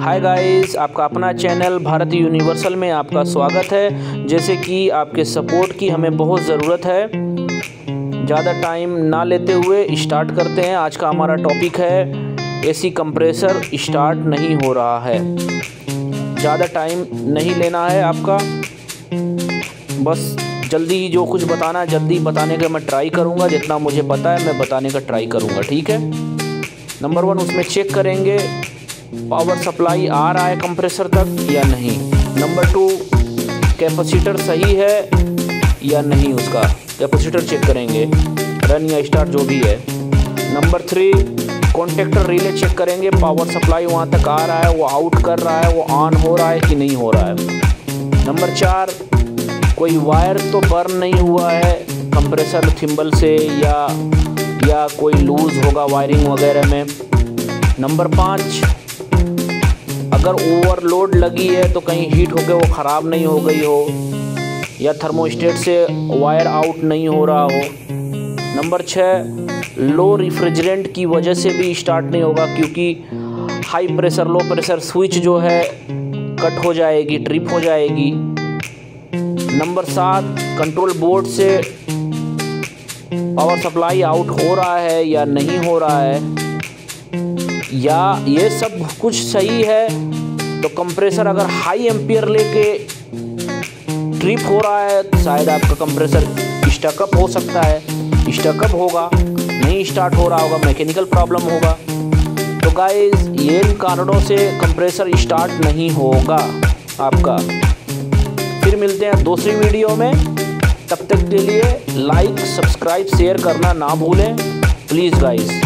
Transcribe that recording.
Hi guys, आपका अपना channel Bharat universal में आपका स्वागत है। जैसे कि आपके सपोर्ट की हमें बहुत ज़रूरत है। ज़्यादा टाइम ना लेते हुए स्टार्ट करते हैं। आज का हमारा टॉपिक है एसी कंप्रेसर स्टार्ट नहीं हो रहा है। ज़्यादा टाइम नहीं लेना है आपका, बस जल्दी ही जो कुछ बताना है जल्दी बताने का मैं ट्राई करूँगा। जितना मुझे पता है मैं बताने का ट्राई करूँगा, ठीक है। नंबर 1, उसमें चेक करेंगे पावर सप्लाई आ रहा है कंप्रेसर तक या नहीं। नंबर 2, कैपेसिटर सही है या नहीं, उसका कैपेसिटर चेक करेंगे, रन या स्टार्ट जो भी है। नंबर 3, कॉन्टेक्टर रिले चेक करेंगे, पावर सप्लाई वहाँ तक आ रहा है, वो आउट कर रहा है, वो ऑन हो रहा है कि नहीं हो रहा है। नंबर 4, कोई वायर तो बर्न नहीं हुआ है कंप्रेसर थिम्बल से या कोई लूज़ होगा वायरिंग वगैरह में। नंबर 5, अगर ओवरलोड लगी है तो कहीं हीट होकर वो ख़राब नहीं हो गई हो या थर्मोस्टेट से वायर आउट नहीं हो रहा हो। नंबर 6, लो रेफ्रिजरेंट की वजह से भी स्टार्ट नहीं होगा, क्योंकि high pressure low pressure switch जो है कट हो जाएगी, ट्रिप हो जाएगी। नंबर 7, कंट्रोल बोर्ड से पावर सप्लाई आउट हो रहा है या नहीं हो रहा है, या ये सब कुछ सही है तो कंप्रेसर अगर हाई एम्पियर लेके ट्रिप हो रहा है तो शायद आपका कंप्रेसर स्टकअप हो सकता है। स्टकअप होगा, नहीं स्टार्ट हो रहा होगा, मैकेनिकल प्रॉब्लम होगा। तो गाइस, ये कारणों से कंप्रेसर स्टार्ट नहीं होगा आपका। फिर मिलते हैं दूसरी वीडियो में, तब तक के लिए लाइक सब्सक्राइब शेयर करना ना भूलें प्लीज़ गाइस।